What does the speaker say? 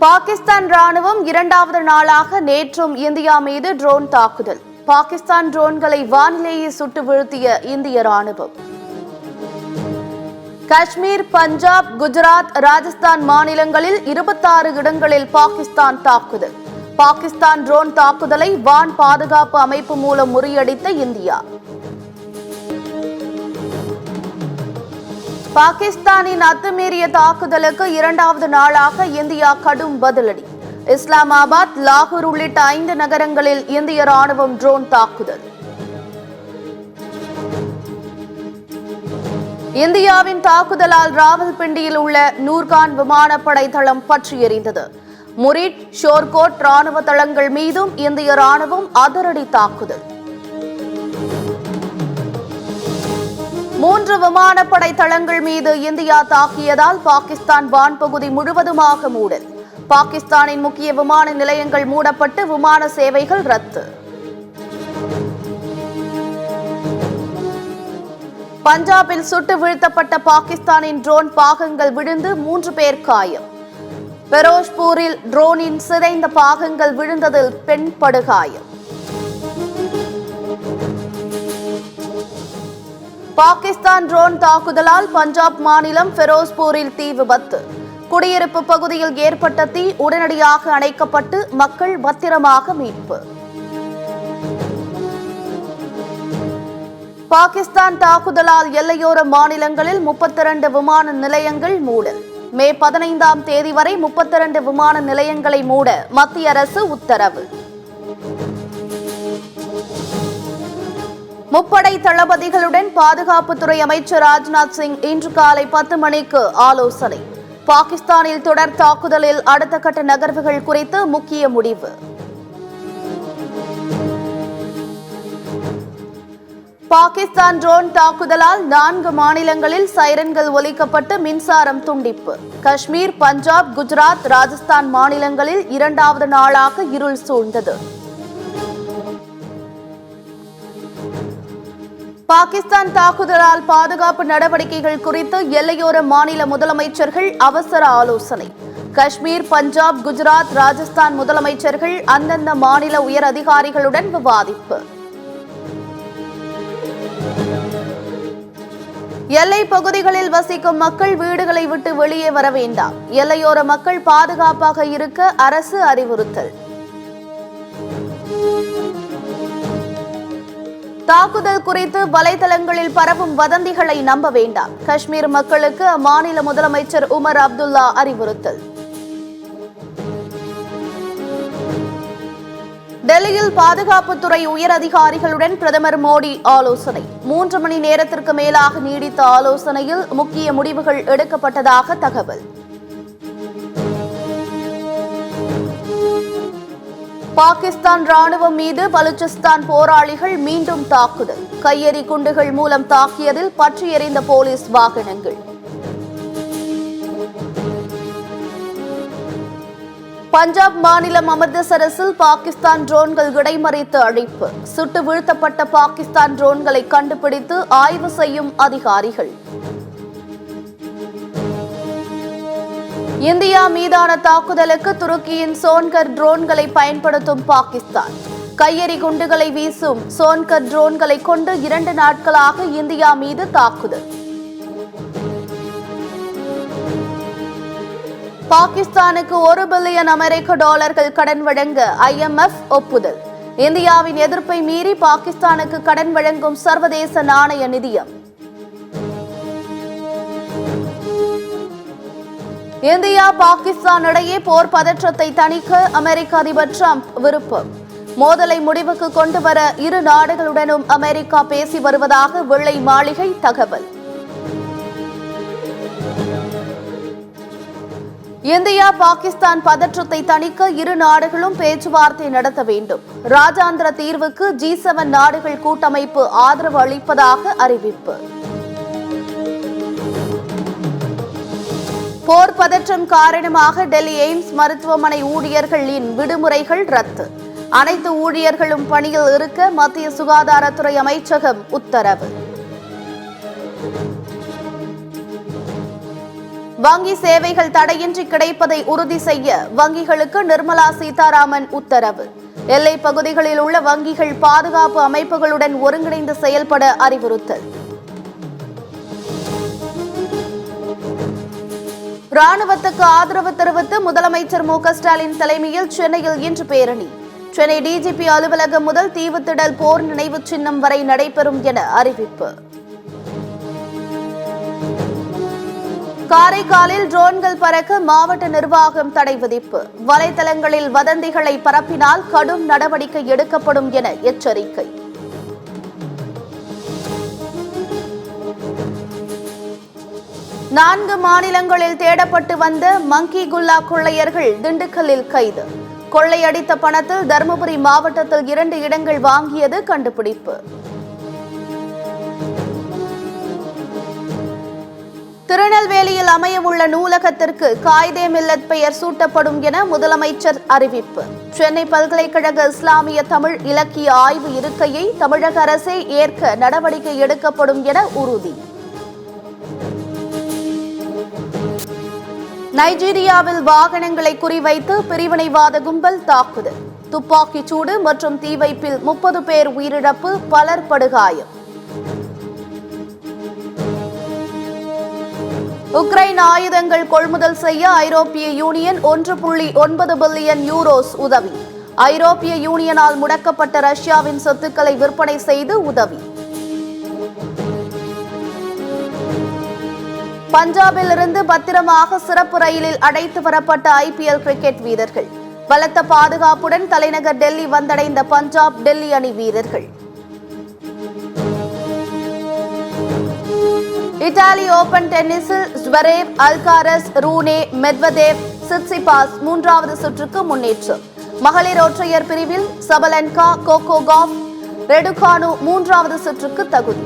பாகிஸ்தான் ராணுவம் இரண்டாவது நாளாக நேற்றும் இந்தியா மீது ட்ரோன் தாக்குதல். பாகிஸ்தான் ட்ரோன்களை வானிலேயே சுட்டு வீழ்த்திய இந்திய ராணுவம். காஷ்மீர், பஞ்சாப், குஜராத், ராஜஸ்தான் மாநிலங்களில் 26 இடங்களில் பாகிஸ்தான் தாக்குதல். பாகிஸ்தான் ட்ரோன் தாக்குதலை வான் பாதுகாப்பு அமைப்பு மூலம் முறியடித்த இந்தியா. பாகிஸ்தானின் அத்துமீறிய தாக்குதலுக்கு இரண்டாவது நாளாக இந்தியா கடும் பதிலடி. இஸ்லாமாபாத், லாகூர் உள்ளிட்ட 5 நகரங்களில் இந்திய ராணுவம் ட்ரோன் தாக்குதல். இந்தியாவின் தாக்குதலால் ராவல்பிண்டியில் உள்ள நூர்கான் விமானப்படை தளம் பற்றி எரிந்தது. முரிட், ஷோர்கோட் ராணுவ தளங்கள் மீதும் இந்திய ராணுவம் அதிரடி தாக்குதல். 3 விமானப்படை தளங்கள் மீது இந்தியா தாக்கியதால் பாகிஸ்தான் வான்பகுதி முழுவதுமாக மூடல். பாகிஸ்தானின் முக்கிய விமான நிலையங்கள் மூடப்பட்டு விமான சேவைகள் ரத்து. பஞ்சாபில் சுட்டு வீழ்த்தப்பட்ட பாகிஸ்தானின் ட்ரோன் பாகங்கள் விழுந்து 3 பேர் காயம். பெரோஸ்பூரில் ட்ரோனின் சிதைந்த பாகங்கள் விழுந்ததில் பெண் படுகாயம். பாகிஸ்தான் ட்ரோன் தாக்குதலால் பஞ்சாப் மாநிலம் பெரோஸ்பூரில் தீ விபத்து. குடியிருப்பு பகுதியில் ஏற்பட்ட தீ உடனடியாக அணைக்கப்பட்டு மக்கள் பத்திரமாக மீட்பு. பாகிஸ்தான் தாக்குதலால் எல்லையோர மாநிலங்களில் 32 விமான நிலையங்கள் மூடல். மே 15ஆம் தேதி வரை 32 விமான நிலையங்களை மூட மத்திய அரசு உத்தரவு. முப்படை தளபதிகளுடன் பாதுகாப்புத்துறை அமைச்சர் ராஜ்நாத் சிங் இன்று காலை 10 மணிக்கு ஆலோசனை. பாகிஸ்தானில் தொடர் தாக்குதலில் அடுத்த கட்ட நகர்வுகள் குறித்து முக்கிய முடிவு. பாகிஸ்தான் ட்ரோன் தாக்குதலால் 4 மாநிலங்களில் சைரன்கள் ஒலிக்கப்பட்டு மின்சாரம் துண்டிப்பு. காஷ்மீர், பஞ்சாப், குஜராத், ராஜஸ்தான் மாநிலங்களில் இரண்டாவது நாளாக இருள் சூழ்ந்தது. பாகிஸ்தான் தாக்குதலால் பாதுகாப்பு நடவடிக்கைகள் குறித்து எல்லையோர மாநில முதலமைச்சர்கள் அவசர ஆலோசனை. காஷ்மீர், பஞ்சாப், குஜராத், ராஜஸ்தான் முதலமைச்சர்கள் அந்தந்த மாநில உயர் அதிகாரிகளுடன் விவாதிப்பு. எல்லை பகுதிகளில் வசிக்கும் மக்கள் வீடுகளை விட்டு வெளியே வர வேண்டாம். எல்லையோர மக்கள் பாதுகாப்பாக இருக்க அரசு அறிவுறுத்தல். தாக்குதல் குறித்து வலைதளங்களில் பரவும் வதந்திகளை நம்ப வேண்டாம். காஷ்மீர் மக்களுக்கு அம்மாநில முதலமைச்சர் உமர் அப்துல்லா அறிவுறுத்தல். டெல்லியில் பாதுகாப்புத்துறை உயர் அதிகாரிகளுடன் பிரதமர் மோடி ஆலோசனை. 3 மணி நேரத்திற்கு மேலாக நீடித்த ஆலோசனையில் முக்கிய முடிவுகள் எடுக்கப்பட்டதாக தகவல். பாகிஸ்தான் ராணுவம் மீது பலுச்சிஸ்தான் போராளிகள் மீண்டும் தாக்குதல். கையெறி குண்டுகள் மூலம் தாக்கியதில் பற்றி எறிந்த போலீஸ் வாகனங்கள். பஞ்சாப் மாநிலம் அமிர்தசரஸில் பாகிஸ்தான் ட்ரோன்கள் இடைமறித்து அழிப்பு. சுட்டு வீழ்த்தப்பட்ட பாகிஸ்தான் ட்ரோன்களை கண்டுபிடித்து ஆய்வு செய்யும் அதிகாரிகள். இந்தியா மீதான தாக்குதலுக்கு துருக்கியின் சோன்கர் ட்ரோன்களை பயன்படுத்தும் பாகிஸ்தான். கையெறி குண்டுகளை வீசும் சோன்கர் ட்ரோன்களை கொண்டு 2 நாட்களாக இந்தியா மீது தாக்குதல். பாகிஸ்தானுக்கு $1 பில்லியன் அமெரிக்க கடன் வழங்க IMF ஒப்புதல். இந்தியாவின் எதிர்ப்பை மீறி பாகிஸ்தானுக்கு கடன் வழங்கும் சர்வதேச நாணய நிதியம். இந்தியா, பாகிஸ்தான் இடையே போர் பதற்றத்தை தணிக்க அமெரிக்க அதிபர் டிரம்ப் விருப்பம். மோதலை முடிவுக்கு கொண்டு வர இரு நாடுகளுடனும் அமெரிக்கா பேசி வருவதாக வெள்ளை மாளிகை தகவல். இந்தியா, பாகிஸ்தான் பதற்றத்தை தணிக்க இரு நாடுகளும் பேச்சுவார்த்தை நடத்த வேண்டும். ராஜாந்திர தீர்வுக்கு G7 நாடுகள் கூட்டமைப்பு ஆதரவு அளிப்பதாக அறிவிப்பு. போர் பதற்றம் காரணமாக டெல்லி எய்ம்ஸ் மருத்துவமனை ஊழியர்களின் விடுமுறைகள் ரத்து. அனைத்து ஊழியர்களும் பணியில் இருக்க மத்திய சுகாதாரத்துறை அமைச்சகம் உத்தரவு. வங்கி சேவைகள் தடையின்றி கிடைப்பதை உறுதி செய்ய வங்கிகளுக்கு நிர்மலா சீதாராமன் உத்தரவு. எல்லை பகுதிகளில் உள்ள வங்கிகள் பாதுகாப்பு அமைப்புகளுடன் ஒருங்கிணைந்து செயல்பட அறிவுறுத்தல். ராணுவத்துக்கு ஆதரவு தெரிவித்து முதலமைச்சர் மு.க.ஸ்டாலின் தலைமையில் சென்னையில் இன்று பேரணி. சென்னை டிஜிபி அலுவலகம் முதல் தீவுத்திடல் போர் நினைவு சின்னம் வரை நடைபெறும் என அறிவிப்பு. காரைக்காலில் ட்ரோன்கள் பறக்க மாவட்ட நிர்வாகம் தடை விதிப்பு. வலைதளங்களில் வதந்திகளை பரப்பினால் கடும் நடவடிக்கை எடுக்கப்படும் என எச்சரிக்கை. நான்கு மாநிலங்களில் தேடப்பட்டு வந்த மங்கி குல்லா கொள்ளையர்கள் திண்டுக்கல்லில் கைது. கொள்ளையடித்த பணத்தில் தருமபுரி மாவட்டத்தில் 2 இடங்கள் வாங்கியது கண்டுபிடிப்பு. திருநெல்வேலியில் அமையவுள்ள நூலகத்திற்கு காயிதே மில்லத் பெயர் சூட்டப்படும் என முதலமைச்சர் அறிவிப்பு. சென்னை பல்கலைக்கழக இஸ்லாமிய தமிழ் இலக்கிய ஆய்வு இருக்கையை தமிழக அரசே ஏற்க நடவடிக்கை எடுக்கப்படும் என உறுதி. நைஜீரியாவில் வாகனங்களை குறிவைத்து பிரிவினைவாத கும்பல் தாக்குதல். துப்பாக்கிச் சூடு மற்றும் தீ வைப்பில் 30 பேர் உயிரிழப்பு, பலர் படுகாயம். உக்ரைன் ஆயுதங்கள் கொள்முதல் செய்ய ஐரோப்பிய யூனியன் 1.9 பில்லியன் யூரோஸ் உதவி. ஐரோப்பிய யூனியனால் முடக்கப்பட்ட ரஷ்யாவின் சொத்துக்களை விற்பனை செய்து உதவி. பஞ்சாபில் இருந்து பத்திரமாக சிறப்பு ரயிலில் அடைத்து வரப்பட்ட IPL கிரிக்கெட் வீரர்கள். பலத்த பாதுகாப்புடன் தலைநகர் டெல்லி வந்தடைந்த பஞ்சாப் டெல்லி அணி வீரர்கள். Italy open டென்னிஸில் Zverev, Alcaraz, ரூனே, Medvedev, Tsitsipas 3வது சுற்றுக்கு முன்னேற்றம். மகளிர் ஒற்றையர் பிரிவில் சபலன்கா, கோகோ காஃப், ரெடுகானு 3வது சுற்றுக்கு தகுதி.